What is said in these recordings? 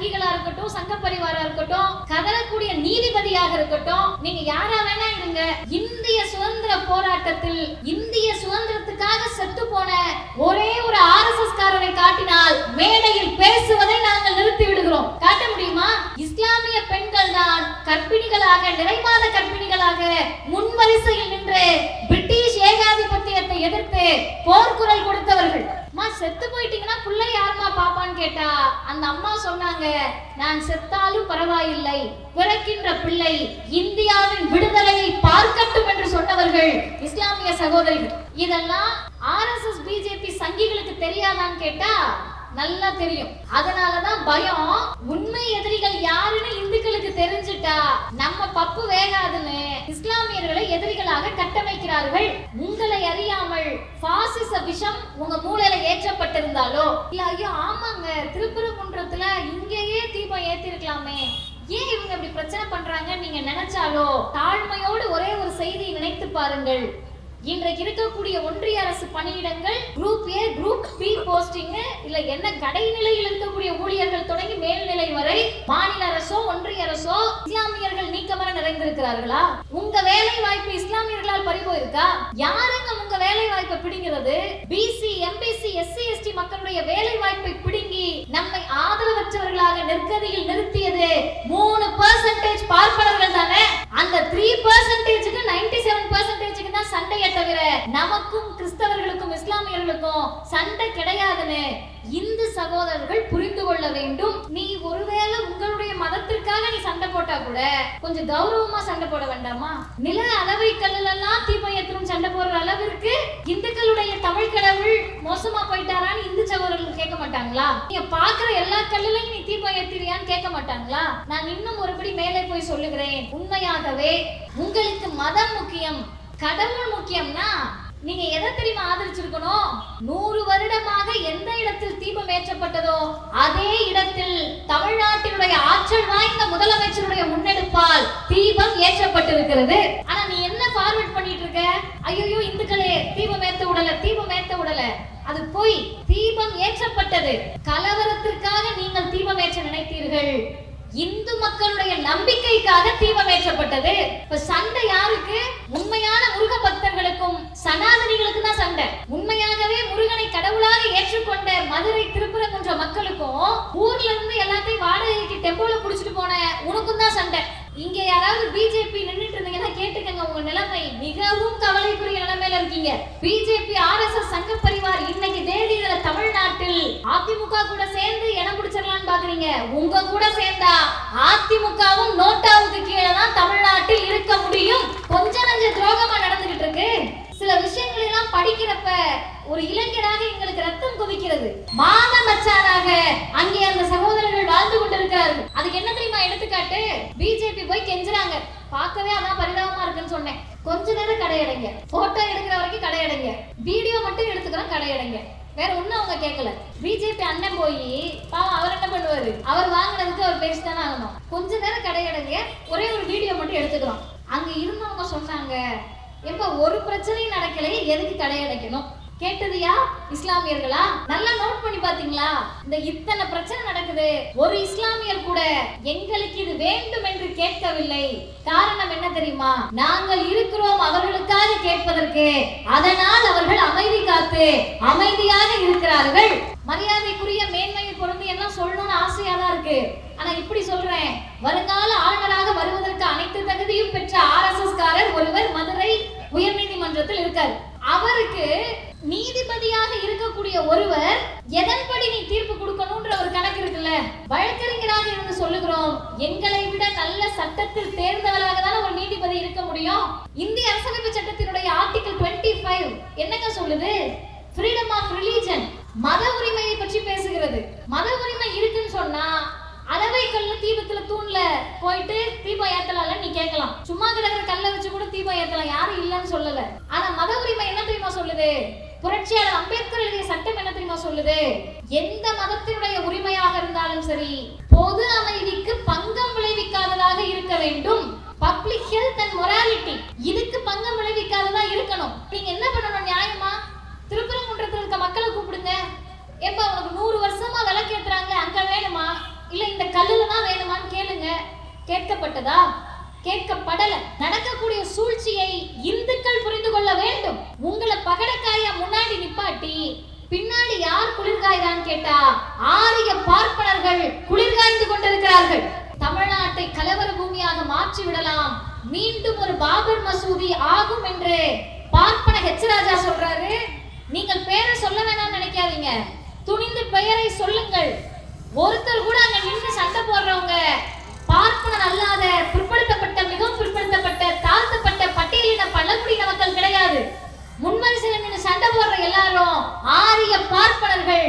சங்கிகளா இருக்கட்டும், சங்க பரிவாரா இருக்கட்டும், கதறக்கூடிய நீதிபதியாக இருக்கட்டும், நீங்க யாரா வேணா இருங்க, இந்திய சுதந்திர போராட்டத்தில் இந்திய சுதந்திரத்துக்காக செத்து போன ஒரே ஒரு ஆர்எஸ்எஸ் காரரை காட்டினால் மேடையில் பேசுவதை நாங்கள் நிறுத்தி விடுகிறோம். காட்ட முடியுமா? இஸ்லாமிய பெண்கள் தான் கர்ப்பிணிகளாக, நிறைமாத கர்ப்பிணிகளாக முன்வரிசையில் நின்று பிரிட்டிஷ் ஏகாதிபத்தியத்தை எதிர்த்து போர்க்குரல் கொடுத்தவர்கள். செத்து போயிட்டீங்கன்னா பிள்ளை யாருமா பாப்பான்னு கேட்டா அந்த அம்மா சொன்னாங்க, நான் செத்தாலும் பரவாயில்லை, பிறக்கின்ற பிள்ளை இந்தியாவின் விடுதலையை பார்க்கட்டும் என்று சொன்னவர்கள் இஸ்லாமிய சகோதரிகள். இதெல்லாம் ஆர்எஸ்எஸ் பிஜேபி சங்கிகளுக்கு தெரியாதான்னு கேட்டா நல்லா தெரியும். அதனாலதான் பயம். உண்மை எதிரிகள் யாருன்னு இந்துக்களுக்கு தெரிஞ்சிட்டா நம்ம பப்பு வேகாதுன்னு இஸ்லாமியர்களை எதிரிகளாக கட்டமைக்கிறார்கள். உங்களை அறியாமல் பாசிச விஷம் உங்க மூளையில ஏற்றப்பட்டிருந்தாலோ இல்ல, ஐயோ ஆமாங்க திருப்பரங்குன்றத்துல இங்கேயே தீபம் ஏத்திருக்கலாமே, ஏன் இவங்க இப்படி பிரச்சனை பண்றாங்க நீங்க நினைச்சாலோ தாழ்மையோடு ஒரே ஒரு செய்தியை நினைத்து பாருங்கள். இன்றைக்கு இருக்கக்கூடிய ஒன்றிய அரசு பணியிடங்கள் group A group B posting இல்ல என்ன கடைநிலையில் இருக்கக்கூடிய ஊழியர்கள் தொடங்கி மேல்நிலை வரை மாநில அரசோ ஒன்றிய அரசோ இஸ்லாமியர்கள் நீக்கமர நிறைந்திருக்கிறார்களா? உங்க வேலை வாய்ப்பு இஸ்லாமியர்களால் பறிபோயிருக்கா? யாருங்க உங்க வேலை வாய்ப்பை பிடிங்கிறது? பிசி எம்பிசி எஸ்சி எஸ்டி மக்களுடைய வேலை வாய்ப்பை பிடுங்கி நம்மை ஆதரவற்றவர்களாக நெருக்கடியில் நிறுத்தியது 3% பார்ப்பனர்கள் தானே. அந்த 3%க்கு 97%க்கு தான் சண்டையை தவிர நமக்கும் கிறிஸ்தவர்களுக்கும் இஸ்லாமியர்களுக்கும் சண்டை கிடையாதுன்னு இந்து சகோதரர்கள் புரிந்து கொள்ள வேண்டும். நீ ஒருவேளை உங்களுடைய மதத்திற்காக நீ சண்டை போட்டா கூட கொஞ்சம் கௌரவமா சண்டை போட வேண்டாமா? நில அளவை கல்லெல்லாம் தீபம் ஏற்றணும் சண்டை போடுற அளவிற்கு இந்துக்களுடைய தமிழ் கடவுள் மோசமா போயிட்டாரான்னு இந்து சகோதரர்கள் கேட்க மாட்டாங்களா? நீங்க பாக்குற எல்லா கல்லுலையும் நீ தீபம் ஏற்றிறியான்னு கேட்க மாட்டாங்களா? நான் இன்னும் ஒருபடி மேலே போய் சொல்லுகிறேன். உண்மையாகவே உங்களுக்கு மதம் முக்கியம், கடவுள் முக்கியம்னா நீங்க எதை தெரியுமா ஆதரிச்சிருக்கணும்? 100 வருடமாக எந்த இடத்தில் தீபம் ஏற்றப்பட்டதோ அதே இடத்தில் தமிழ்நாட்டினுடைய ஆற்றல் வாய்ந்த முதலமைச்சருடைய முன்னெடுப்பால் தீபம் ஏற்றப்பட்டிருக்கிறது. ஆனா நீ என்ன ஃபார்வர்ட் பண்ணிட்டு இருக்க? ஐயோ இந்துக்களே தீபம் ஏத்த விடல, தீபம் ஏத்த விடல. அது போய் தீபம் ஏற்றப்பட்டது. கலவரத்திற்காக நீங்கள் தீபம் ஏற்ற நினைத்தீர்கள், இந்து மக்களுடைய நம்பிக்கைக்காக தீபம் ஏற்றப்பட்டது. இப்ப சண்டை யாருக்கு? உண்மையான முருக பக்தர்களுக்கும் சனாதனிகளுக்கு தான் சண்டை. உண்மையாகவே முருகனை கடவுளாக ஏற்றுக்கொண்ட மதுரை திருப்பரங்குன்ற மக்களுக்கும் ஊர்ல இருந்து எல்லாத்தையும் வாடகைக்கு டெம்போல புடிச்சிட்டு போன உனக்கும் தான் சண்டை. இங்க யாராவது பிஜேபி நின்னுட்டு இருந்தீங்கன்னா கேட்டுக்கங்க, உங்க நிலைமை மிகவும் கவலைக்குரிய நிலைமையில இருக்கீங்க. பிஜேபி ஆர்எஸ்எஸ் சங்க பரிவார் இன்னைக்கு தேதியில தமிழ்நாட்டில் அதிமுக கூட சேர்ந்து இடம் பிடிச்சிடலாம்னு பாக்குறீங்க. உங்க கூட சேர்ந்தா அதிமுகவும் நோட்டாவுக்கு கீழே தான் தமிழ்நாட்டில் இருக்க முடியும். கொஞ்ச நஞ்ச துரோகமா நடந்துகிட்டு இருக்கு. சில விஷயங்கள் எல்லாம் படிக்கிறப்ப ஒரு இளைஞராக எங்களுக்கு ரத்தம் கொதிக்கிறது. மாத மச்சானாக அங்கே அந்த சகோதரர்கள் வாழ்ந்து கொண்டிருக்கிறார்கள். அதுக்கு என்ன தெரியுமா எடுத்துக்காட்டு? பிஜேபி போய் கெஞ்சுறாங்க. பார்க்கவே அதான் பரிதாபமா இருக்குன்னு சொன்னேன். கொஞ்ச நேரம் கடையடைங்க, போட்டோ எடுக்கிற வரைக்கும் கடையடைங்க, வீடியோ மட்டும் எடுத்துக்கிறோம் கடையடைங்க, வேற ஒண்ணும் அவங்க கேட்கல. பிஜேபி அண்ணன் போய் பாவம் அவர் என்ன பண்ணுவாரு? அவர் வாங்கினதுக்கு அவர் பேசிதானே ஆகணும். கொஞ்ச நேரம் கடையடைங்க, ஒரே ஒரு வீடியோ மட்டும் எடுத்துக்கிறோம். அங்க இருந்தவங்க சொன்னாங்க, எப்ப ஒரு பிரச்சனையும் நடக்கலையே எதுக்கு கடையடைக்கணும்? கேட்டதியா இஸ்லாமியர்களா? நல்லா நோட் பண்ணி பாத்தீங்களா? இந்த இத்தனை பிரச்சனை நடக்குது, ஒரு இஸ்லாமியர் கூட எங்களுக்கு இது வேண்டும் என்று கேட்கவில்லை. காரணம் என்ன தெரியுமா? நாங்கள் இருக்கிறோம் அவர்களுக்காக கேட்பதற்கு. அதனால் அவர்கள் அமைதி காத்து அமைதியாக இருக்கிறார்கள். மரியாதைக்குரிய மேன்மையை பொருந்தி எல்லாம் சொல்லணும்னு ஆசையா தான் இருக்கு. ஆனா இப்படி சொல்றேன், வருங்கால ஆளுநராக வருவதற்கு அனைத்து தகுதியும் பெற்ற ஆர்எஸ்எஸ் காரர் ஒருவர் மதுரை உயர்நீதிமன்றத்தில் இருக்கார். அவருக்கு நீதிபதியாக இருக்கக்கூடிய ஒருவர் எதன்படி நீ தீர்ப்பு கொடுக்கணும்ன்ற ஒரு கணக்கு இருக்குல்ல. வழக்கறிஞராக இருந்து சொல்லுகிறோம், எங்களை விட நல்ல சட்டத்தில் தேர்ந்தவராக தான் ஒரு நீதிபதி இருக்க முடியும். இந்திய அரசியலமைப்பு சட்டத்தினுடைய ஆர்டிகல் 25 என்னங்க சொல்லுது? ஃப்ரீடம் ஆஃப் ரிலிஜன், மத உரிமையை பற்றி பேசுகிறது. மத உரிமை இருக்குன்னு சொன்னா அளவை கல்ல தீபத்துல தூண்ல போயிட்டு தீபம் ஏத்தலாம்ல நீ கேட்கலாம். சும்மா கிடக்கிற கல்ல வச்சு கூட தீபம் ஏத்தலாம், யாரும் இல்லைன்னு சொல்லல. ஆனா மத உரிமை என்ன தெரியுமா சொல்லுது? புரட்சியாளர் அம்பேத்கர் எழுதிய சட்டம் என்ன தெரியுமா சொல்லுது? எந்த மதத்தினுடைய உரிமையாக இருந்தாலும் சரி பொது அமைதிக்கு பங்கம் விளைவிக்காததாக இருக்க வேண்டும். பப்ளிக் ஹெல்த் அண்ட் மொராலிட்டி, இதுக்கு பங்கம் விளைவிக்காததா இருக்கணும். நீங்க என்ன பண்ணணும்? நியாயமா திருப்பரங்குன்றத்தில் இருக்க மக்களை கூப்பிடுங்க. எப்ப உனக்கு 100 வருஷமா விளக்கேத்துறாங்க, அங்க வேணுமா? இல்ல இந்த கல்லுல தான் வேணுமான்னு கேளுங்க. கேட்கப்பட்டதா? கேட்கப்படல. நடக்கக்கூடிய சூழ்ச்சியை இந்துக்கள் புரிந்து கொள்ள வேண்டும். உங்களை பகடக்காயா முன்னாடி நிப்பாட்டி பின்னாடி யார் குளிர்காய்தான் கேட்டா ஆரிய பார்ப்பனர்கள் குளிர்காய்ந்து கொண்டிருக்கிறார்கள். தமிழ்நாட்டை கலவர பூமியாக மாற்றி விடலாம், மீண்டும் ஒரு பாபர் மசூதி ஆகும் என்று பார்ப்பன ஹெச்ராஜா சொல்றாரு. நீங்கள் பேரை சொல்ல வேணாம்னு நினைக்காதீங்க, துணிந்து பெயரை சொல்லுங்கள். ஒருத்தர் கூட அங்க நின்று சண்டை போடுறவங்க பார்ப்பனர் அல்லாத பிற்படுத்தப்பட்ட, மிகவும் பிற்படுத்தப்பட்ட, தாழ்த்தப்பட்ட பட்டியலின பழங்குடியின மக்கள் கிடையாது. முன்வரிசையில் நின்று சண்டை போடுற எல்லாரும் ஆரிய பார்ப்பனர்கள்,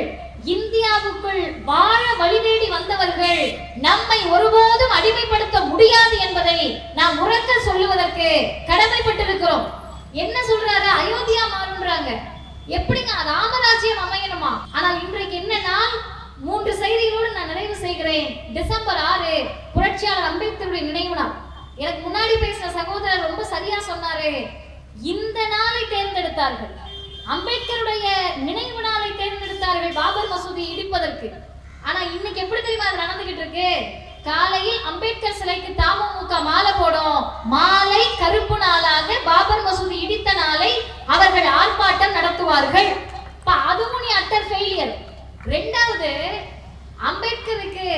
இந்தியாவுக்குள் வாழ வழி தேடி வந்தவர்கள். நம்மை ஒருபோதும் அடிமைப்படுத்த முடியாது என்பதை நாம் உறக்க சொல்லுவதற்கு கடமைப்பட்டிருக்கிறோம். என்ன சொல்றாரு? அயோத்தியா மாறுன்றாங்க. எப்படிங்க ராமராஜ்யம் அமையணுமா? ஆனால் இன்றைக்கு என்ன நாள்? 3 செய்திகளோடு நான் நிறைவு செய்கிறேன். டிசம்பர் 6 புரட்சியாளர் அம்பேத்கருடைய நினைவு நாள். எனக்கு முன்னாடி பேசின சகோதரர் ரொம்ப சரியா சொன்னாரு. இந்த நாளை தேர்ந்தெடுத்தார்கள், அம்பேத்கருடைய நினைவு நாளை தேர்ந்தெடுத்தார்கள் பாபர் மசூதியை இடிப்பதற்கு. ஆனா இன்னைக்கு எப்படி தெரியுமா அது நடந்துகிட்டு இருக்கு? காலையில் அம்பேத்கர் சிலைக்கு தமுக மாலை போடும், மாலை கருப்பு நாளாக பாபர் மசூதி இடித்த நாளை அவர்கள் ஆர்ப்பாட்டம் நடத்துவார்கள். அதுவும் நீ அட்டர் ஃபெயிலியர். ரெண்டாவது, அம்பேத்கருக்கு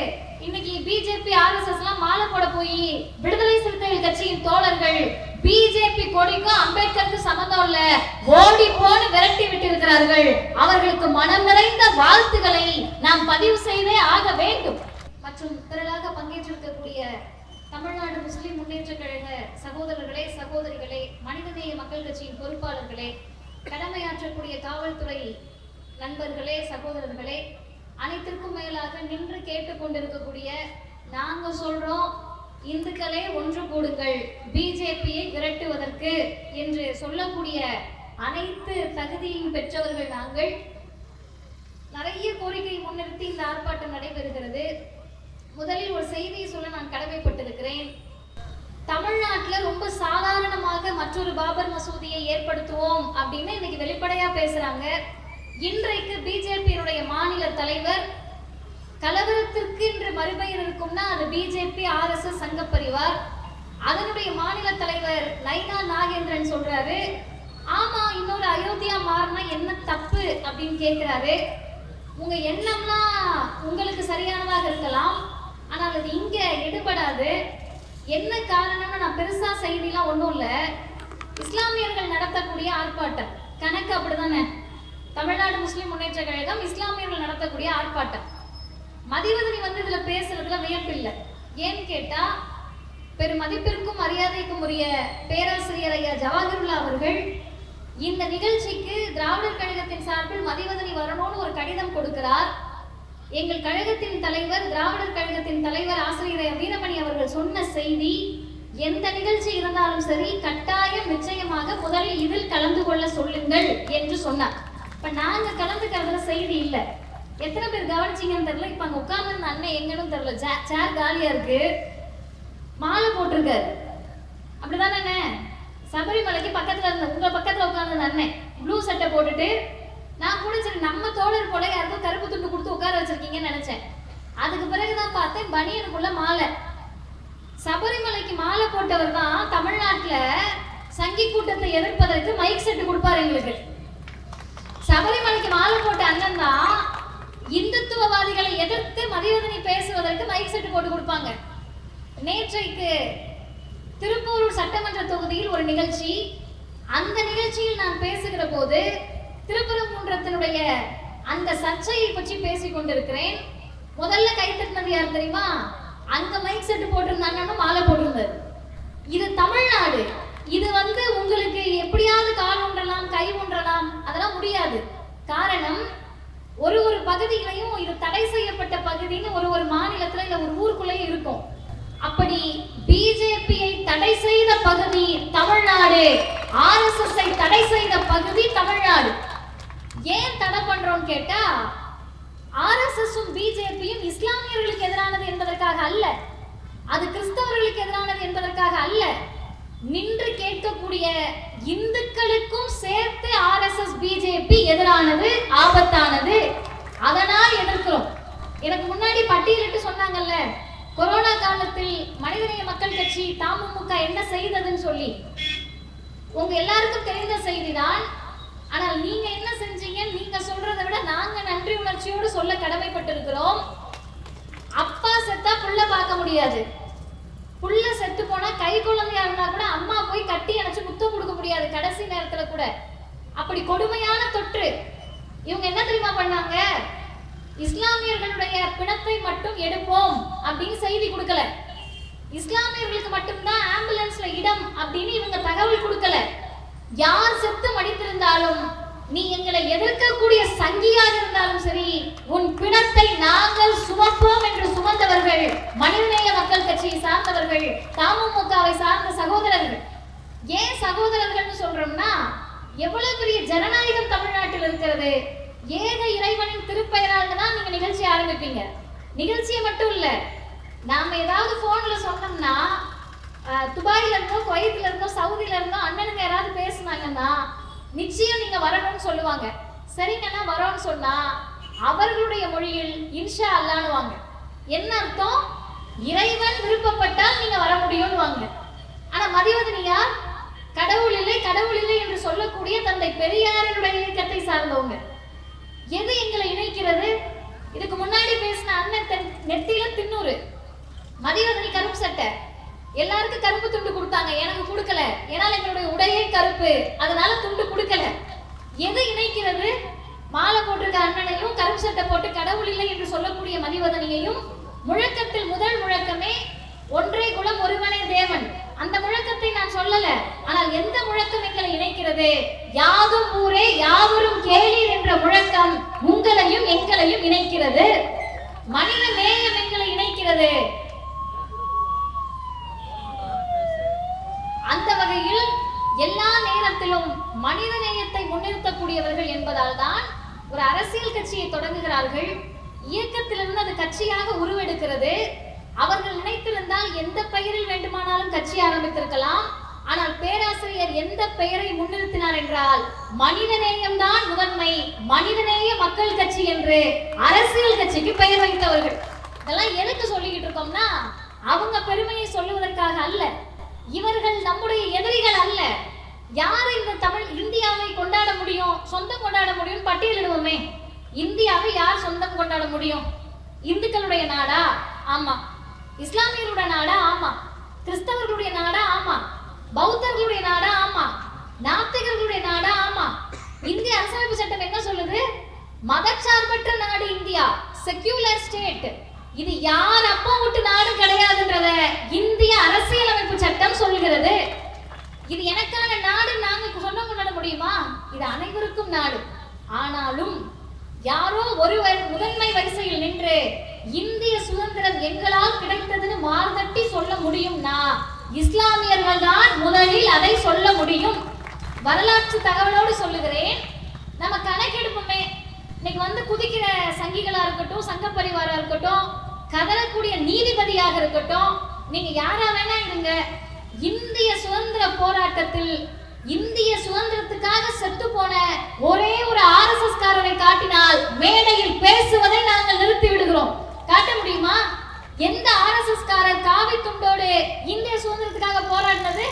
இன்னைக்கு பிஜேபி ஆர்எஸ்எஸ் எல்லாம் மாலை போட போய் விடுதலை சிறுத்தைகள் கட்சியின் தோழர்கள் பிஜேபி கொடிக்கும் அம்பேத்கருக்கு சம்பந்தம் இல்ல, ஓடி போன்னு விரட்டி விட்டு இருக்கிறார்கள். அவர்களுக்கு மனம் நிறைந்த வாழ்த்துக்களை நாம் பதிவு செய்தே ஆக வேண்டும். மற்றும் திரளாக பங்கேற்றிருக்கக்கூடிய தமிழ்நாடு முஸ்லிம் முன்னேற்ற கழக சகோதரர்களே, சகோதரிகளே, மனிதநேய மக்கள் கட்சியின் பொறுப்பாளர்களே, கடமையாற்றக்கூடிய காவல்துறை நண்பர்களே, சகோதரர்களே, அனைத்திற்கும் மேலாக நின்று கேட்டுக்கொண்டிருக்கக்கூடிய நாங்க சொல்றோம், இந்துக்களே ஒன்று கூடுங்கள் பிஜேபியை விரட்டுவதற்கு என்று சொல்லக்கூடிய அனைத்து தகுதியும் பெற்றவர்கள் நாங்கள். நிறைய கோரிக்கை முன்னிறுத்தி இந்த ஆர்ப்பாட்டம் நடைபெறுகிறது. முதலில் ஒரு செய்தியை சொல்ல நான் கடமைப்பட்டிருக்கிறேன். தமிழ்நாட்டில் ரொம்ப சாதாரணமாக மற்றொரு பாபர் மசூதியை ஏற்படுத்துவோம் அப்படின்னு இன்னைக்கு வெளிப்படையா பேசுறாங்க. இன்றைக்கு பிஜேபியினுடைய மாநில தலைவர், கலவரத்திற்கு இன்று மறுபெயர் இருக்கும்னா அது பிஜேபி ஆர்எஸ்எஸ் சங்க பரிவார், அதனுடைய மாநில தலைவர் நைனா நாகேந்திரன் சொல்றாரு, ஆமா இன்னொரு அயோத்தியா மாறினா என்ன தப்பு அப்படின்னு கேட்கிறாரு. உங்க எண்ணம்லாம் உங்களுக்கு சரியானதாக இருக்கலாம், ஆனால் அது இங்க எடுபடாது. என்ன காரணம்னு நான் பெருசா செய்திலாம் ஒன்றும் இல்லை. இஸ்லாமியர்கள் நடத்தக்கூடிய ஆர்ப்பாட்டம் கணக்கு அப்படிதானே? தமிழ்நாடு முஸ்லிம் முன்னேற்ற கழகம் இஸ்லாமியர்கள் நடத்தக்கூடிய ஆர்ப்பாட்டம். மதிவதனி வந்து இதுல பேசுறதுல வியப்பில்லை. ஏன்னு கேட்டா, பெரும் மதிப்பிற்கும் மரியாதைக்கும் உரிய பேராசிரியர் ஐயா ஜவாஹிருல்லா அவர்கள் இந்த நிகழ்ச்சிக்கு திராவிடர் கழகத்தின் சார்பில் மதிவதனி வரணும்னு ஒரு கடிதம் கொடுக்கிறார். எங்கள் கழகத்தின் தலைவர், திராவிடர் கழகத்தின் தலைவர் ஆசிரியர் வீரமணி அவர்கள் சொன்ன செய்தி, எந்த நிகழ்ச்சி இருந்தாலும் சரி கட்டாயம் நிச்சயமாக முதலில் இதில் கலந்து கொள்ள சொல்லுங்கள் என்று சொன்னார். இப்ப நாங்க கலந்துக்கிறதுல செய்தி இல்லை. எத்தனை பேர் கவனிச்சீங்கன்னு தெரியல. இப்ப அங்க உட்கார்ந்து அண்ணன் எங்கன்னு தெரியல, சேர் காலியா இருக்கு, மாலை போட்டிருக்காரு. அப்படிதானே? சபரிமலைக்கு பக்கத்துல இருந்த உங்க பக்கத்துல உட்கார்ந்து அண்ணன் ப்ளூ சட்டை போட்டுட்டு, நான் கூட சரி நம்ம தோழர் போல யாருக்கும் கருப்பு துண்டு கொடுத்து உட்கார வச்சிருக்கீங்கன்னு நினைச்சேன். அதுக்கு பிறகுதான் பார்த்தேன் பனியனுக்குள்ள மாலை. சபரிமலைக்கு மாலை போட்டவர் தான் தமிழ்நாட்டுல சங்கி கூட்டத்தை எதிர்ப்பதற்கு மைக் செட்டு கொடுப்பாரு எங்களுக்கு. சபரிமலைக்கு மாலை போட்ட அண்ணன் தான் இந்துத்துவவாதிகளை எதிர்த்து மதிவதனி பேசுவதற்கு மைக் செட்டு போட்டு கொடுப்பாங்க. நேற்றைக்கு திருப்பூர் சட்டமன்ற தொகுதியில் ஒரு நிகழ்ச்சி, அந்த நிகழ்ச்சியில் நான் பேசுகிற போது திருப்பரங்குன்றத்தினுடைய அந்த சர்ச்சையை பற்றி பேசிக் கொண்டிருக்கிறேன். முதல்ல கைத்தட்டினது யார் தெரியுமா? அங்க மைக் செட்டு போட்டிருந்தாங்க, மாலை போட்டிருந்தாரு. இது தமிழ்நாடு. இது உங்களுக்கு எப்படியாவது கால் ஒன்றலாம், கை ஒன்றலாம், அதெல்லாம் முடியாது. காரணம், ஒரு பகுதியிலையும் இது தடை செய்யப்பட்ட பகுதின்னு ஒரு மாநிலத்துல இல்ல ஒரு ஊருக்குள்ளேயும் இருக்கும். அப்படி பிஜேபியை தடை செய்த பகுதி தமிழ்நாடு, ஆர்எஸ்எஸ் தடை செய்த பகுதி தமிழ்நாடு. ஏன் தடை பண்றோம் கேட்டா, ஆர்எஸ்எஸும் பிஜேபியும் இஸ்லாமியர்களுக்கு எதிரானது என்பதற்காக அல்ல, அது கிறிஸ்தவர்களுக்கு எதிரானது என்பதற்காக அல்ல. நின்று கேட்கக்கூடிய இந்துக்களுக்கும் சேர்த்து ஆர்எஸ்எஸ் பிஜேபி எதிரானது, ஆபத்தானது. அதனால் எதிர்க்கிறோம். எனக்கு முன்னாடி பட்டியலிட்டு சொன்னாங்கல்ல, கொரோனா காலத்தில் மனிதநேய மக்கள் கட்சி தமுமுக என்ன செய்ததுன்னு சொல்லி. உங்க எல்லாருக்கும் தெரிந்த செய்திதான். ஆனால் நீங்க என்ன செஞ்சீங்க, நீங்க சொல்றதை விட நாங்க நன்றி உணர்ச்சியோடு சொல்ல கடமைப்பட்டிருக்கிறோம். அப்பா செத்தா புள்ள பார்க்க முடியாது, புள்ள செத்து போனா கை குழந்தையா இருந்தா கூட அம்மா போய் கட்டி அணைச்சு முத்தம் கொடுக்க முடியாது கடைசி நேரத்துல கூட. அப்படி கொடுமையான தொற்று. இவங்க என்ன தெரியுமா பண்ணாங்க, இஸ்லாமியர்களுடைய பிணத்தை மட்டும் எடுப்போம் அப்படின்னு செய்தி கொடுக்கல, இஸ்லாமியர்களுக்கு மட்டும்தான் ஆம்புலன்ஸ்ல இடம் அப்படின்னு இவங்க தகவல் கொடுக்கல. யார் செத்து மடித்திருந்தாலும், நீ எங்களை எதிர்க்கக்கூடிய சங்கியாக இருந்தாலும் சரி, உன் பிணத்தை நாங்கள் சுமப்போம் என்று சுமந்தவர்கள் மனிதநேய மக்கள் கட்சியை சார்ந்தவர்கள், தமுமுகவை சார்ந்த சகோதரர்கள். ஏன் சகோதரர்கள் சொல்றோம்னா, எவ்வளவு பெரிய ஜனநாயகம் தமிழ்நாட்டில் இருக்கிறது. ஏக இறைவனின் திருப்பெயரால் தான் நீங்க நிகழ்ச்சி ஆரம்பிப்பீங்க. நிகழ்ச்சியை மட்டும் இல்ல, நாம ஏதாவது போன்ல சொன்னோம்னா, துபாயில இருந்தோ குவைத்ல இருந்தோ சவுதியில இருந்தோ அண்ணனுங்க யாராவது பேசினாங்கன்னா நிச்சயம் நீங்க வரணும்னு சொல்லுவாங்க. சரிங்கன்னா வரோன்னு சொன்னா அவர்களுடைய மொழியில் இன்ஷா அல்லாஹ்னுவாங்க. என்ன அர்த்தம்? இறைவன் விருப்பப்பட்டால் நீங்க வர முடியும்னு வாங்க. ஆனா மதிவதனியார் கடவுள் இல்லை கடவுள் இல்லை என்று சொல்லக்கூடிய தந்தை பெரியாரினுடைய இயக்கத்தை சார்ந்தவங்க. எது எங்களை இணைக்கிறது? இதுக்கு முன்னாடி பேசின அண்ணன் நெத்தியில தின்னூறு, மதிவதனி கருப்பு சட்டை, எல்லாருக்கும் கருப்பு துண்டு கொடுத்தாங்க, எனக்கு கொடுக்கல, ஏன்னா எங்களுடைய உடையே கருப்பு, அதனால துண்டு கொடுக்கல. எது இணைக்கிறது? மாலை போட்டிருக்க அண்ணனையும் கருப்பு சட்டை போட்டு கடவுள் இல்லை என்று சொல்லக்கூடிய மதிவதனியையும். முழக்கத்தில் முதல் முழக்கமே ஒன்றே குலம் ஒருவனே தேவன். அந்த முழக்கத்தை நான் சொல்லல, ஆனால் எந்த முழக்கம் எங்களை இணைக்கிறது? யாதும் ஊரே யாவரும் கேளீர் என்ற முழக்கம் உங்களையும் எங்களையும் இணைக்கிறது. மனித நேயம் எங்களை இணைக்கிறது. அந்த வகையில் எல்லா நேரத்திலும் மனித நேயத்தை முன்னிறுத்தக்கூடியவர்கள் என்பதால் தான் ஒரு அரசியல் கட்சியை தொடங்குகிறார்கள். இயக்கத்திலிருந்து அது கட்சியாக உருவெடுக்கிறது. அவர்கள் நினைத்திருந்தால் எந்த பெயரில் வேண்டுமானாலும் கட்சி ஆரம்பித்திருக்கலாம். ஆனால் பேராசிரியர் எந்த பெயரை முன்னிறுத்தினார் என்றால், மனிதநேயம் தான் முதன்மை, மனிதநேய மக்கள் கட்சி என்று அரசியல் கட்சிக்கு பெயர் வைத்தவர்கள். இதெல்லாம் எதுக்கு சொல்லிக்கிட்டு இருக்கோம்னா, அவங்க பெருமையை சொல்லுவதற்காக அல்ல. இவர்கள் நம்முடைய எதிரிகள் அல்ல. யார் இந்த இந்தியாவை கொண்டாட முடியும், சொந்தம் கொண்டாட முடியும் பட்டியலிடுவோமே. இந்தியாவை யார் சொந்தம் கொண்டாட முடியும்? இந்துக்களுடைய நாடா? ஆமா. இஸ்லாமியர்களுடைய நாடா? ஆமா. கிறிஸ்தவர்களுடைய நாடா? ஆமா. பௌத்தர்களுடைய நாடா? ஆமா. நாத்திகர்களுடைய நாடா? ஆமா. இந்திய அரசமைப்பு சட்டம் என்ன சொல்லுது? மதச்சார்பற்ற நாடு இந்தியா, செக்யூலர் ஸ்டேட். இது யார் அப்பா விட்டு நாடு கிடையாதுன்றத இந்திய அரசியலமைப்பு சட்டம் சொல்கிறது. இது எனக்கான நாடு நாங்க சொல்ல கொண்டாட முடியுமா? இது அனைவருக்கும் நாடு. ஆனாலும் யாரோ ஒருவர் முதன்மை வரிசையில் நின்று இந்திய சுதந்திரம் எங்களால் கிடைத்ததுன்னு மார்தட்டி சொல்ல முடியும்னா, இஸ்லாமியர்கள் தான் முதலில் அதை சொல்ல முடியும். வரலாற்று தகவலோடு சொல்லுகிறேன். நம்ம கணக்கெடுப்புமே, இன்னைக்கு வந்து குதிக்கிற சங்கிகளா இருக்கட்டும், சங்க பரிவாரா இருக்கட்டும், கதறக்கூடிய நீதிபதியாக இருக்கட்டும், நீங்க யாரா வேணா இருங்க, இந்திய சுதந்திர போராட்டத்தில் இந்திய சுதந்திரத்துக்காக செத்து போன ஒரே ஒரு ஆர்எஸ்எஸ் காரரை காட்டினால் மேடையில் பேசுவதை நாங்கள் நிறுத்தி விடுகிறோம். காட்ட முடியுமா? எந்த ஆர்எஸ்எஸ் காரர் காவி துண்டோடு இந்திய சுதந்திரத்துக்காக போராடினது?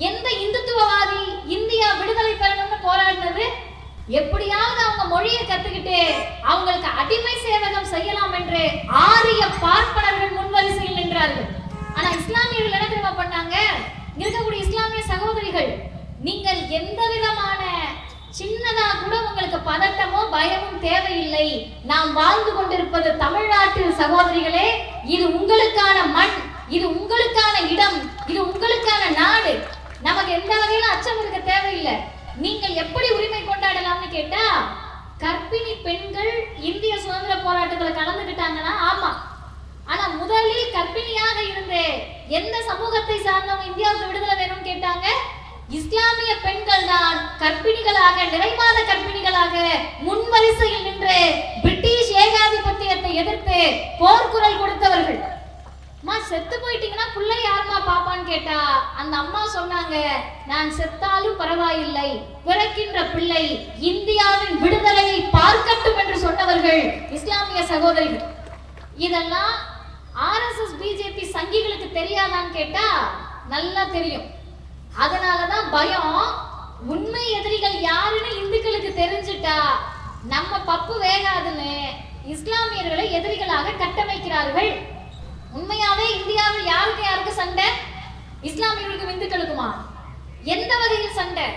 எந்த இந்துத்துவவாதி இந்தியா விடுதலை பெறணும்னு போராடினது? எப்படியாவது அவங்க மொழியை கத்துக்கிட்டு அவங்களுக்கு அடிமை சேவகம் செய்யலாம் என்று ஆரிய பார்ப்பனர்கள் முன்வரிசையில் நின்றார்கள். ஆனா இஸ்லாமியர்கள் என்ன தெரியுமா பண்ணாங்க? இருக்கக்கூடிய இஸ்லாமிய சகோதரிகள், நீங்கள் எந்த விதமான சின்னதா கூட உங்களுக்கு பதட்டமோ பயமும் தேவையில்லை. நாம் வாழ்ந்து கொண்டிருப்பது தமிழ்நாட்டில் சகோதரிகளே. இது உங்களுக்கான மண், இது உங்களுக்கான இடம், இது உங்களுக்கான நாடு. நமக்கு எந்த வகையில அச்சம் இருக்க தேவையில்லை. நீங்கள் எப்படி உரிமை கொண்டாடலாம்னு கேட்டா, கர்ப்பிணி பெண்கள் இந்திய சுதந்திர போராட்டத்துல கலந்துக்கிட்டாங்கன்னா ஆமா. ஆனா முதலில் கர்ப்பிணியாக இருந்து எந்த சமூகத்தை சார்ந்தவங்க இந்தியாவுக்கு விடுதலை வேணும்னு கேட்டாங்க? இஸ்லாமிய பெண்கள் தான் கர்ப்பிணிகளாக, நிறைமாத கர்ப்பிணிகளாக முன்வரிசையில் நின்று பிரிட்டிஷ் ஏகாதிபத்தியத்தை எதிர்த்து போர்க்குரல் கொடுத்தவர்கள். அம்மா செத்து போயிட்டீங்கன்னா பிள்ளை யாருமா பாப்பான்னு கேட்டா அந்த அம்மா சொன்னாங்க, நான் செத்தாலும் பரவாயில்லை, பிறக்கின்ற பிள்ளை இந்தியாவின் விடுதலையை பார்க்கட்டும் என்று சொன்னவர்கள் இஸ்லாமிய சகோதரிகள். இதெல்லாம் RSS பிஜேபி சங்கிகளுக்கு தெரியாதான்னு கேட்டா நல்லா தெரியும். அதனாலதான் பயம். உண்மை எதிரிகள் யாருன்னு இந்துக்களுக்கு தெரிஞ்சிட்டா நம்ம பப்பு வேகாதுன்னு இஸ்லாமியர்களை எதிரிகளாக கட்டமைக்கிறார்கள். உண்மையாவே இந்தியாவில் யாருக்கு சண்டை? இஸ்லாமியர்களுக்கும் இந்துக்களுக்குமா? எந்த வகையில் சண்டை?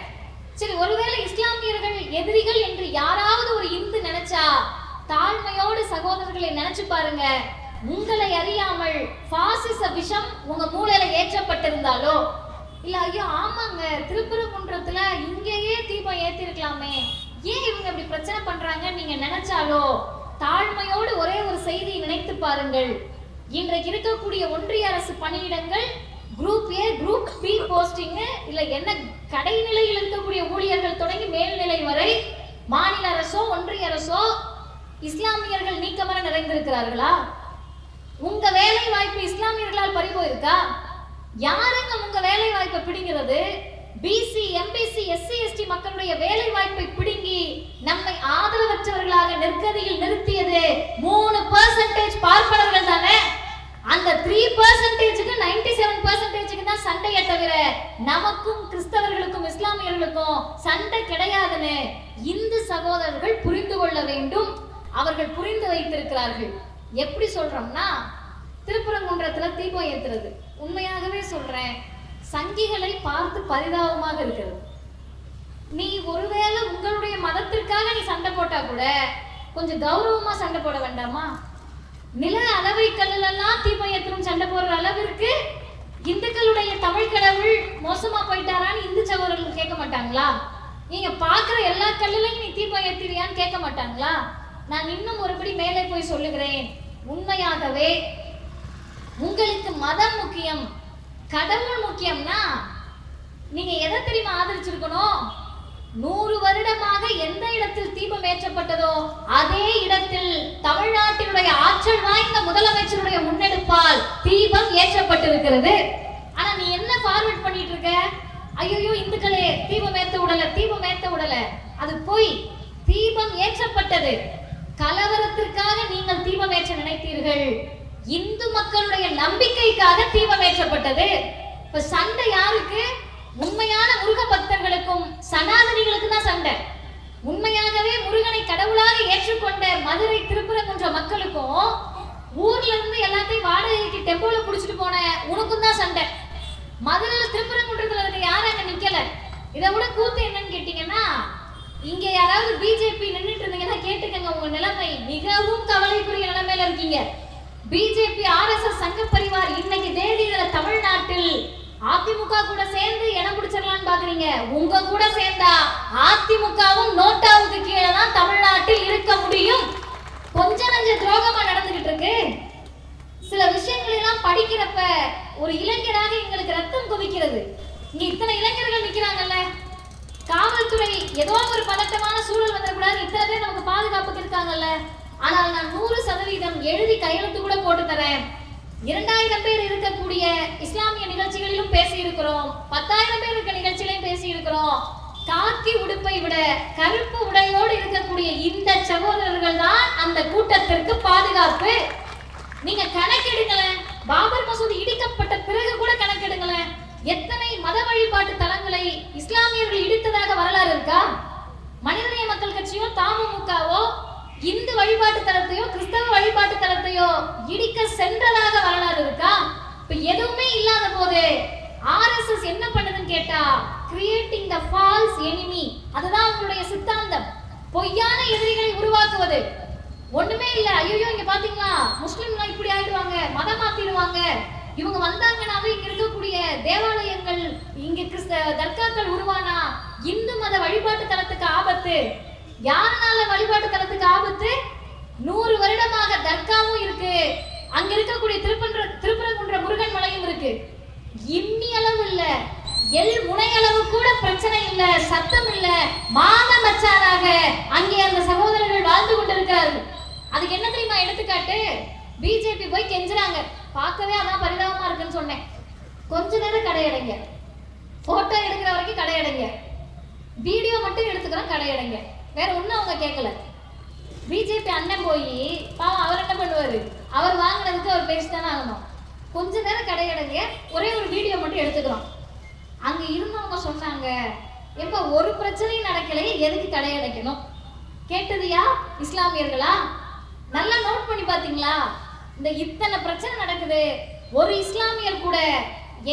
சரி, ஒருவேளை இஸ்லாமியர்கள் எதிரிகள் என்று யாராவது ஒரு இந்து நினைச்சா தாழ்மையோடு சகோதரர்களை நினைச்சு பாருங்க. உங்களை அறியாமல் பாசிச விஷம் உங்க மூளையில ஏற்றப்பட்டிருந்தாலோ, இல்ல ஐயோ ஆமாங்க திருப்பரங்குன்றத்துல இங்கேயே தீபம் ஏத்திருக்கலாமே, ஏன் இவங்க இப்படி பிரச்சனை பண்றாங்க நீங்க நினைச்சாலோ, தாழ்மையோடு ஒரே ஒரு செய்தியை நினைத்து பாருங்கள். இன்றைக்கு இருக்கக்கூடிய ஒன்றிய அரசு பணியிடங்கள் group A group B posting இல்ல என்ன கடைநிலையில் இருக்கக்கூடிய ஊழியர்கள் தொடங்கி மேல்நிலை வரை மாநில அரசோ ஒன்றிய அரசோ இஸ்லாமியர்கள் நீக்கமர நிறைந்திருக்கிறார்களா? உங்க வேலை வாய்ப்பு இஸ்லாமியர்களால் பறிபோயிருக்கா? யாருங்க உங்க வேலை வாய்ப்பை பிடிங்கிறது? பிசி எம்பிசி எஸ்சி எஸ்டி மக்களுடைய வேலை வாய்ப்பை பிடுங்கி நம்மை ஆதரவற்றவர்களாக நெருக்கடியில் நிறுத்தியது 3% பார்ப்பனர்கள் தானே. அந்த 3%க்கு 97%க்கு தான் சண்டையை தவிர நமக்கும் கிறிஸ்தவர்களுக்கும் இஸ்லாமியர்களுக்கும் சண்டை கிடையாதுன்னு இந்து சகோதரர்கள் புரிந்து கொள்ள வேண்டும். அவர்கள் புரிந்து வைத்திருக்கிறார்கள். எப்படி சொல்றோம்னா, திருப்பரங்குன்றத்துல தீபம் ஏத்துறது உண்மையாகவே சொல்றேன், சங்கிகளை பார்த்து பரிதாபமாக இருக்கிறது. நீ ஒருவேளை உங்களுடைய மதத்திற்காக நீ சண்டை போட்டா கூட கொஞ்சம் கௌரவமா சண்டை போட வேண்டாமா? நில அளவை கல்லெல்லாம் தீபம் ஏற்றணும் சண்டை போடுற அளவிற்கு இந்துக்களுடைய தமிழ் கடவுள் மோசமா போயிட்டாரான்னு இந்து சகோதரர்கள் கேட்க மாட்டாங்களா? நீங்க பாக்குற எல்லா கல்லுலையும் நீ தீபம் ஏத்திரியான்னு கேட்க மாட்டாங்களா? நான் இன்னும் ஒருபடி மேலே போய் சொல்லுகிறேன். உண்மையாகவே உங்களுக்கு மதம் முக்கியம், கடவுள் முக்கியம்னா நீங்க எதை தெரியுமா ஆதரிச்சிருக்கணும்? 100 வருடமாக எந்த இடத்தில் தீபம் ஏற்றப்பட்டதோ அதே இடத்தில் தமிழ்நாட்டினுடைய ஆற்றல் வாய்ந்த முதலமைச்சருடைய முன்னெடுப்பால் தீபம் ஏற்றப்பட்டிருக்கிறது. ஆனா நீ என்ன ஃபார்வர்ட் பண்ணிட்டு இருக்க? ஐயோ இந்துக்களே தீபம் ஏத்த விடல. அது போய் தீபம் ஏற்றப்பட்டது. கலவரத்திற்காக நீங்கள் தீபம் ஏற்ற நினைத்தீர்கள். இந்து மக்களுடைய நம்பிக்கைக்காக தீபம் ஏற்றப்பட்டது. இப்ப சண்டை யாருக்கு? உண்மையான முருக பக்தர்களுக்கும் சனாதனிகளுக்கு தான் சண்டை. உண்மையாகவே முருகனை கடவுளாக ஏற்றுக்கொண்ட மதுரை திருப்பரங்குன்ற மக்களுக்கும் ஊர்ல இருந்து எல்லாத்தையும் வாடகைக்கு டெம்போல புடிச்சிட்டு போன உனக்கும் தான் சண்டை. மதுரையில திருப்பரங்குன்றத்துல இருக்க யாரும் அங்க நிக்கல. இதை விட கூத்து என்னன்னு கேட்டீங்கன்னா, இங்க யாராவது பிஜேபி நின்றுட்டு இருந்தீங்கன்னா கேட்டுக்கங்க, உங்க நிலைமை மிகவும் கவலைக்குரிய நிலைமையில இருக்கீங்க. பிஜேபி RSS சங்க பரிவார் இன்னைக்கு தேதியில தமிழ்நாட்டில் அதிமுக கூட சேர்ந்து இடம் பிடிச்சிடலான்னு பாக்குறீங்க. உங்க கூட சேர்ந்தா அதிமுகவும் நோட்டாவுக்கு கீழே தான் தமிழ்நாட்டில் இருக்க முடியும். கொஞ்ச நஞ்ச துரோகமா நடந்துகிட்டு இருக்கு. சில விஷயங்கள் எல்லாம் படிக்கிறப்ப ஒரு இளைஞராக எங்களுக்கு ரத்தம் கொதிக்கிறது. இங்க இத்தனை இளைஞர்கள் நிக்கிறாங்கல்ல, காவல்துறை ஏதோ ஒரு பதட்டமான சூழல் வந்துடக்கூடாது, இத்தனை பேர் நமக்கு பாதுகாப்புக்கு இருக்காங்கல்ல. ஆனால் நான் 100% எழுதி கையெழுத்து கூட போட்டு தரேன். 2000 பேர் இருக்கக்கூடிய இஸ்லாமிய நிகழ்ச்சிகளிலும் பேசி இருக்கிறோம், 10,000 பேர் இருக்க நிகழ்ச்சியிலையும் பேசி இருக்கிறோம். காக்கி உடுப்பை விட கருப்பு உடையோடு இருக்கக்கூடிய இந்த சகோதரர்கள் தான் அந்த கூட்டத்திற்கு பாதுகாப்பு. நீங்க கணக்கெடுங்களேன், பாபர் மசூதி இடிக்கப்பட்ட பிறகு கூட கணக்கெடுங்களேன், எத்தனை மத வழிபாட்டு தலங்களை இஸ்லாமியர்கள் இடித்ததாக வரலாறு இருக்கா? மனிதநேய மக்கள் கட்சியோ தமுமுகவோ இந்து வழிபாட்டு தலத்தையோ கிறிஸ்தவ வழிபாட்டு தலத்தையோ இடிக்க சென்றதாக வரலாறு இருக்கா? இப்ப எதுவுமே இல்லாத போது RSS என்ன பண்ணுதுன்னு கேட்டா, கிரியேட்டிங் தி ஃபால்ஸ் எனிமி. அதுதான் அவங்களுடைய சித்தாந்தம், பொய்யான எதிரிகளை உருவாக்குவது. ஒண்ணுமே இல்ல, ஐயோ இங்க பாத்தீங்களா முஸ்லிம்லாம் இப்படி ஆயிடுவாங்க, மதம் மாத்திடுவாங்க, இவங்க வந்தாங்கன்னாவே இங்க இருக்கக்கூடிய தேவாலயங்கள் இங்க தர்காக்கள் உருவானா இந்து மத வழிபாட்டு தலத்துக்கு ஆபத்து. யாருனால வழிபாட்டு தலத்துக்கு ஆபத்து? 100 வருடமாக தர்காவும் இருக்கு, அங்க இருக்கக்கூடிய திருப்பரங்குன்ற முருகன் மலையும் இருக்கு. இம்மி அளவு இல்ல, எல் முனை அளவு கூட பிரச்சனை இல்ல, சத்தம் இல்ல, மான மச்சானாக அங்கே அந்த சகோதரர்கள் வாழ்ந்து கொண்டிருக்கிறார்கள். அதுக்கு என்ன தெரியுமா எடுத்துக்காட்டு? பிஜேபி போய் கெஞ்சுறாங்க, பார்க்கவே அதான் பரிதாபமா இருக்குன்னு சொன்னேன். கொஞ்ச நேரம் கடையடைங்க, போட்டோ எடுக்கிற வரைக்கும் கடையடைங்க, வீடியோ மட்டும் எடுத்துக்கிறோம் கடையடைங்க, வேற ஒண்ணும் அவங்க கேட்கல. பிஜேபி அண்ணன் போய் பாவம் அவர் என்ன பண்ணுவாரு, அவர் வாங்கினதுக்கு அவர் பேசித்தானே ஆகணும். கொஞ்ச நேரம் கடையடங்க, ஒரே ஒரு வீடியோ மட்டும் எடுத்துக்கிறோம். அங்க இருந்தவங்க சொன்னாங்க, எப்ப ஒரு பிரச்சனையும் நடக்கலையே எதுக்கு கடையடைக்கணும்? கேட்டதுயா இஸ்லாமியர்களா? நல்லா நோட் பண்ணி பாத்தீங்களா? இந்த இத்தனை பிரச்சனை நடக்குது, ஒரு இஸ்லாமியர் கூட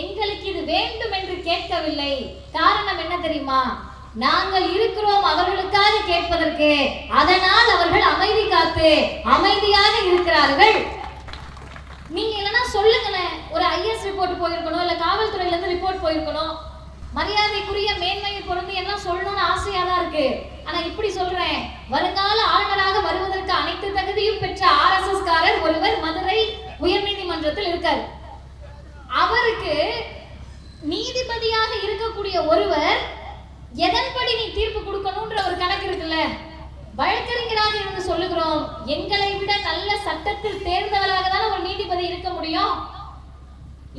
எங்களுக்கு இது வேண்டும் என்று கேட்கவில்லை. காரணம் என்ன தெரியுமா? நாங்கள் இருக்கிறோம் அவர்களுக்காக கேட்பதற்கு. அதனால் அவர்கள் அமைதி காத்து அமைதியாக இருக்கிறார்கள். நீங்க இல்லைன்னா சொல்லுங்களேன், ஒரு ஐஎஸ் ரிப்போர்ட் போயிருக்கணும், இல்ல காவல்துறையில இருந்து ரிப்போர்ட் போயிருக்கணும். மரியாதைக்குரிய மேன்மையை பொருந்தி எல்லாம் சொல்லணும்னு ஆசையா தான் இருக்கு. ஆனா இப்படி சொல்றேன், வருங்கால ஆளுநராக வருவதற்கு அனைத்து தகுதியும் பெற்ற RSS காரர் ஒருவர் மதுரை உயர்நீதிமன்றத்தில் இருக்கார். அவருக்கு நீதிபதியாக இருக்கக்கூடிய ஒருவர் எதன்படி நீ தீர்ப்பு கொடுக்கணும்ன்ற ஒரு கணக்கு இருக்குல்ல. வழக்கறிஞராக இருந்து சொல்லுகிறோம், எங்களை விட நல்ல சட்டத்தில் தேர்ந்தவராக தானே ஒரு நீதிபதி இருக்க முடியும்.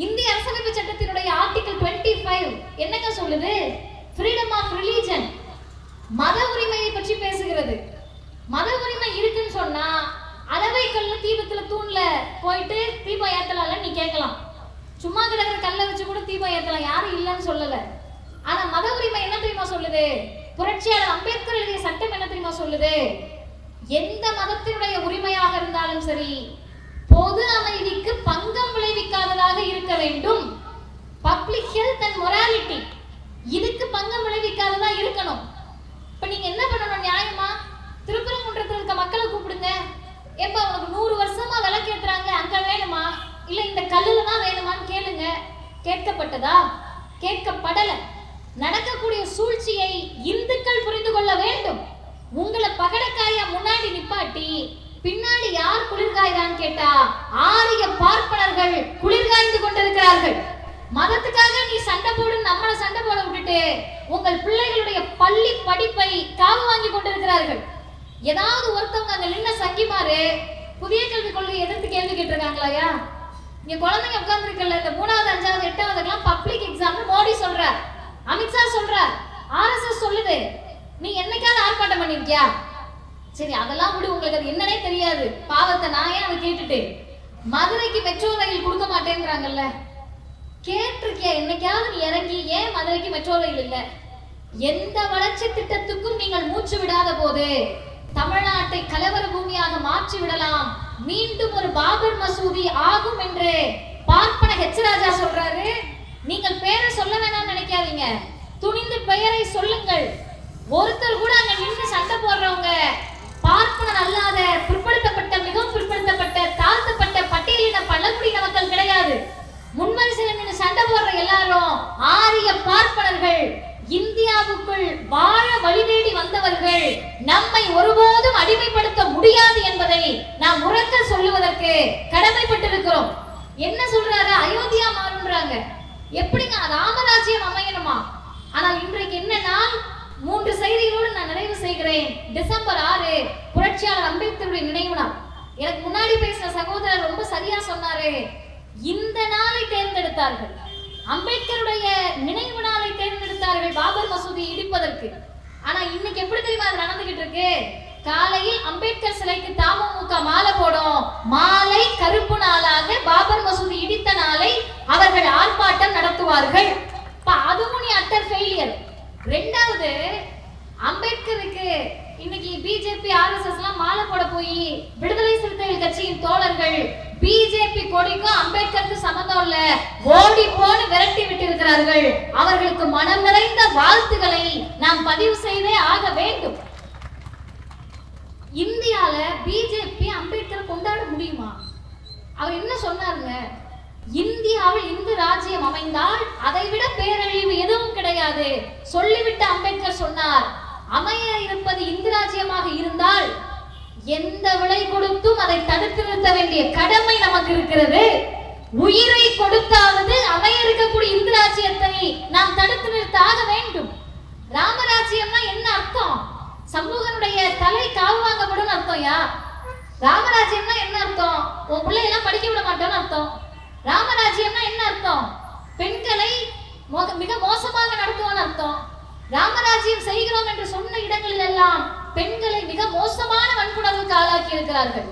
இந்திய அரசியலமைப்பு சட்டத்தினுடைய ஆர்டிகல் 25 என்னங்க சொல்லுது? ஃப்ரீடம் ஆஃப் ரிலிஜன், மத உரிமையை பற்றி பேசுகிறது. மத உரிமை இருக்குன்னு சொன்னா அளவை கல்ல தீபத்துல தூண்ல போயிட்டு தீபம் ஏத்தலாம்ல நீ கேட்கலாம். சும்மா கிடக்கிற கல்லை வச்சு கூட தீபம் ஏத்தலாம், யாரும் இல்லைன்னு சொல்லல. ஆனா மத உரிமை என்ன தெரியுமா சொல்லுது? புரட்சியாளர் அம்பேத்கர் எழுதிய சட்டம் என்ன தெரியுமா சொல்லுது? எந்த மதத்தினுடைய உரிமையாக இருந்தாலும் சரி, பொது அமைதிக்கு பங்கம் விளைவிக்காததாக இருக்க வேண்டும். பப்ளிக் ஹெல்த் அண்ட் மொராலிட்டி, இதுக்கு பங்கம் விளைவிக்காததா இருக்கணும். இப்ப நீங்க என்ன பண்ணணும்? நியாயமா திருப்பரங்குன்றத்தில் இருக்க மக்களை கூப்பிடுங்க. எப்ப உனக்கு 100 வருஷமா விளக்கேத்துறாங்க, அங்க வேணுமா இல்ல இந்த கல்லுல தான் வேணுமான்னு கேளுங்க. கேட்கப்பட்டதா? கேட்கப்படல. நடக்கக்கூடிய சூழ்ச்சியை இந்துக்கள் புரிந்து கொள்ள வேண்டும். உங்களை பகடக்காயா முன்னாடி நிப்பாட்டி பின்னாடி யார் குளிர்காய்தான் கேட்டா ஆரிய பார்ப்பனர்கள் குளிர்காய்ந்து கொண்டிருக்கிறார்கள். மதத்துக்காக நீ சண்டை போடு, நம்மள சண்டை போட விட்டுட்டு உங்கள் பிள்ளைகளுடைய பள்ளி படிப்பை காவு வாங்கி கொண்டிருக்கிறார்கள். ஏதாவது ஒருத்தவங்க அங்க நின்ன சங்கிமாரு புதிய கல்விக் கொள்கையை எதிர்த்து கேள்வி கேட்டிருக்காங்களாயா? இங்க குழந்தைங்க உட்கார்ந்துருக்கல, இந்த 3வது 5வது 8வதுக்கெல்லாம் பப்ளிக் எக்ஸாம் மோடி சொல்றார், அமித்ஷா சொல்றார், RSS சொல்லுது. நீ என்னைக்காவது ஆர்ப்பாட்டம் பண்ணிருக்கியா? சரி அதெல்லாம் விடு, உங்களுக்கு அது என்னன்னே தெரியாது. பாவத்தை நான் ஏன் அதை கேட்டுட்டு மதுரைக்கு மெட்ரோ ரயில் கொடுக்க மாட்டேங்கிறாங்கல்ல, கேட்டிருக்கியா என்னைக்காவது நீ இறங்கி? ஏன் மதுரைக்கு மெட்ரோ ரயில் இல்ல? எந்த வளர்ச்சி திட்டத்துக்கும் நீங்கள் மூச்சு விடாத போது தமிழ்நாட்டை கலவர பூமியாக மாற்றி விடலாம், மீண்டும் ஒரு பாபர் மசூதி ஆகும் என்று பார்ப்பன ராஜா சொல்றாரு. நீங்கள் பெயரை சொல்ல வேணாம்னு நினைக்காதீங்க, துணிந்து பெயரை சொல்லுங்கள். ஒருத்தர் கூட அங்க நின்று சண்டை போடுறவங்க பார்ப்பனர் அல்லாத பிற்படுத்தப்பட்ட, மிகவும் பிற்படுத்தப்பட்ட, தாழ்த்தப்பட்ட பட்டியலின பழங்குடியின மக்கள் கிடையாது. முன்வரிசையில் நின்று சண்டை போடுற எல்லாரும் ஆரிய பார்ப்பனர்கள், இந்தியாவுக்குள் வாழ வழி தேடி வந்தவர்கள். நம்மை ஒருபோதும் அடிமைப்படுத்த முடியாது என்பதை நாம் உறக்க சொல்லுவதற்கு கடமைப்பட்டிருக்கிறோம். என்ன சொல்றாரு? அயோத்தியா மாறுன்றாங்க. எப்படிங்க ராமராஜ்யம் அமையணுமா? ஆனால் இன்றைக்கு என்ன நாள்? 3 செய்திகளோடு நான் நிறைவு செய்கிறேன். டிசம்பர் 6 புரட்சியாளர் அம்பேத்கருடைய நினைவு நாள். எனக்கு முன்னாடி பேசின சகோதரர் ரொம்ப சரியா சொன்னாரு. இந்த நாளை தேர்ந்தெடுத்தார்கள், அம்பேத்கருடைய நினைவு நாளை தேர்ந்தெடுத்தார்கள் பாபர் மசூதி இடிப்பதற்கு. ஆனா இன்னைக்கு எப்படி தெரியுமா அது நடந்துகிட்டு இருக்கு? காலையில் அம்பேத்கர் சிலைக்கு தமுமுக மாலை போடும், மாலை கருப்பு நாளாக பாபர் மசூதி இடித்த நாளை அவர்கள் ஆர்ப்பாட்டம் நடத்துவார்கள். அதுவும் நீ அட்டர் ஃபெயிலியர். ரெண்டாவது, அம்பேத்கருக்கு இன்னைக்கு பிஜேபி RSS எல்லாம் மாலை போட போய் விடுதலை சிறுத்தைகள் கட்சியின் தோழர்கள் பிஜேபி கொடிக்கும் அம்பேத்கருக்கு சம்பந்தம் இல்ல, ஓடி போன்னு விரட்டி விட்டு இருக்கிறார்கள். அவர்களுக்கு மனம் நிறைந்த வாழ்த்துக்களை நாம் பதிவு செய்தே ஆக வேண்டும். இந்தியால பிஜேபி அம்பேத்கரை கொண்டாட முடியுமா? அவர் என்ன சொன்னாருங்க? இந்தியாவில் இந்து ராஜ்யம் அமைந்தால் அதை விட பேரழிவு எதுவும் கிடையாது சொல்லிவிட்டு அம்பேத்கர் சொன்னார். அமைய இருப்பது இந்து ராஜ்யமாக இருந்தால் எந்த விலை கொடுத்தும் அதை தடுத்து நிறுத்த வேண்டிய கடமை நமக்கு இருக்கிறது. உயிரை கொடுத்தாவது அமைய இருக்கக்கூடிய இந்து ராஜ்யத்தை நாம் தடுத்து நிறுத்த ஆக வேண்டும். ராமராஜ்யம்னா என்ன அர்த்தம்? சமூகனுடைய தலை காவு வாங்கப்படும் அர்த்தம்யா. ராமராஜ்யம்னா என்ன அர்த்தம்? உன் பிள்ளையெல்லாம் படிக்க விட மாட்டோம்னு அர்த்தம். ராமராஜ்யம்னா என்ன அர்த்தம்? பெண்களை மிக மோசமாக நடத்துவோம்னு அர்த்தம். ராமராஜ்யம் செய்கிறோம் என்று சொன்ன இடங்களில் எல்லாம் பெண்களை மிக மோசமான வன்புணர்வுக்கு ஆளாக்கி இருக்கிறார்கள்.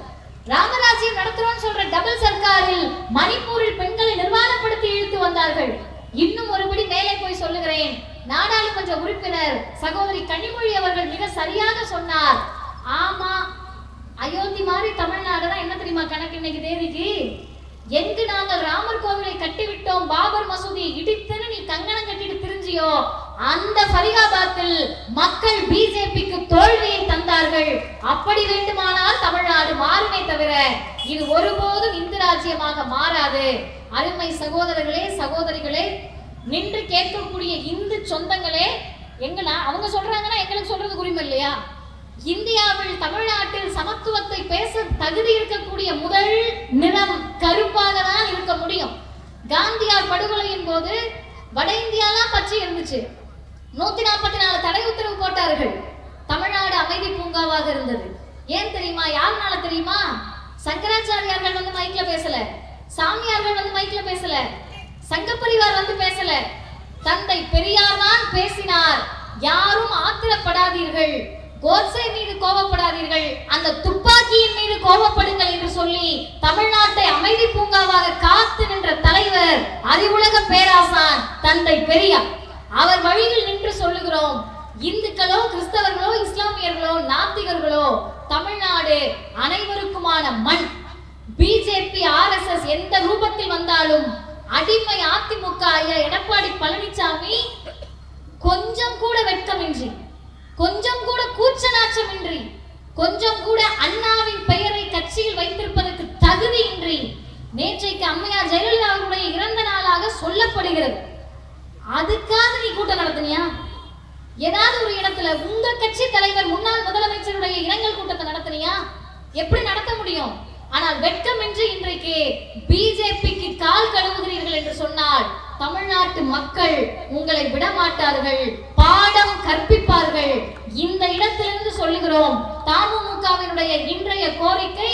ராமராஜ்யம் நடத்துறோம்னு சொல்ற டபுள் சர்க்காரில் மணிப்பூரில் பெண்களை நிர்வாணப்படுத்தி இழுத்து வந்தார்கள். இன்னும் ஒருபடி மேலே போய் சொல்லுகிறேன், நாடாளுமன்ற உறுப்பினர் சகோதரி கனிமொழி அவர்கள் மிக சரியாக சொன்னார். ஆமா, அயோத்தி மாதிரி தமிழ்நாடுதான் என்ன தெரியுமா கணக்கு இன்னைக்கு தேதிக்கு? எங்கு நாங்கள் ராமர் கோவிலை கட்டிவிட்டோம், பாபர் மசூதியை இடித்துன்னு நீ கங்கணம் கட்டிட்டு திரிஞ்சியோ, அந்த ஃபரிதாபாத்தில் மக்கள் பிஜேபிக்கு தோல்வியை தந்தார்கள். அப்படி வேண்டுமானால் தமிழ்நாடு மாறுமே தவிர இது ஒருபோதும் இந்து ராஜ்யமாக மாறாது. அருமை சகோதரர்களே, சகோதரிகளே, நின்று கேட்கக்கூடிய இந்து சொந்தங்களே, அவங்க சொல்றாங்கன்னா எங்களுக்கு சொல்றது உரிமை இல்லையா? இந்தியாவில் தமிழ்நாட்டில் சமத்துவத்தை பேச தகுதி இருக்கக்கூடிய முதல் நிறம் கருப்பாக தான் இருக்க முடியும். காந்தியார் படுகொலையின் போது வட இந்தியாலாம் பச்சை இருந்துச்சு. 144 தடை உத்தரவு போட்டார்கள். தமிழ்நாடு அமைதி பூங்காவாக இருந்தது. ஏன் தெரியுமா? யாருனால தெரியுமா? சங்கராச்சாரியார்கள் வந்து மைக்ல பேசல, சாமியார்கள் வந்து மைக்ல பேசல, சங்கப்பரிவார் வந்து பேசல, தந்தை பெரியார் தான் பேசினார். யாரும் ஆத்திரப்படாதீர்கள், கோட்சே மீது கோபப்படாதீர்கள், அந்த துப்பாக்கியின் மீது கோபப்படுங்கள் என்று சொல்லி தமிழ்நாட்டை அமைதி பூங்காவாக காத்து நின்ற தலைவர் அறிவுலக பேராசான் தந்தை பெரியார். அவர் வழியில் நின்று சொல்லுகிறோம், இந்துக்களோ கிறிஸ்தவர்களோ இஸ்லாமியர்களோ நாத்திகர்களோ தமிழ்நாடு அனைவருக்குமான மண். பிஜேபி RSS எந்த ரூபத்தில் வந்தாலும் அடிமை அதிமுக எடப்பாடி பழனிசாமி கொஞ்சம் கூட வெட்கமின்றி, கொஞ்சம் கூட கூச்ச நாச்சமின்றி, கொஞ்சம் கூட அண்ணாவின் பெயரை கட்சியில் வைத்திருப்பதற்கு தகுதியின்றி, நேற்றைக்கு அம்மையார் ஜெயலலிதா அவருடைய இறந்த நாளாக சொல்லப்படுகிறது. அதுக்காக நீ கூட்டம் நடத்தினியா? ஏதாவது ஒரு இடத்துல உங்க கட்சி தலைவர் முன்னாள் முதலமைச்சருடைய இரங்கல் கூட்டத்தை நடத்தினியா? எப்படி நடத்த முடியும்? ஆனால் வெட்கமின்றி இன்றைக்கு பிஜேபிக்கு கால் கழுவுகிறீர்கள் என்று சொன்னால் தமிழ்நாட்டு மக்கள் உங்களை விடமாட்டார்கள், பாடம் கற்பிப்பார்கள். இந்த இடத்திலிருந்து சொல்லுகிறோம், தமுமுகவினுடைய இன்றைய கோரிக்கை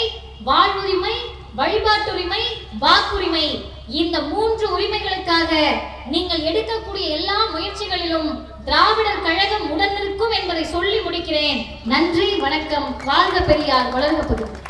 வாழ்வுரிமை, வழிபாட்டுரிமை, வாக்குரிமை. இந்த 3 உரிமைகளுக்காக நீங்கள் எடுக்கக்கூடிய எல்லா முயற்சிகளிலும் திராவிடர் கழகம் உடன் இருக்கும் என்பதை சொல்லி முடிக்கிறேன். நன்றி, வணக்கம். வாழ்க பெரியார், வளர்க பெரியார்.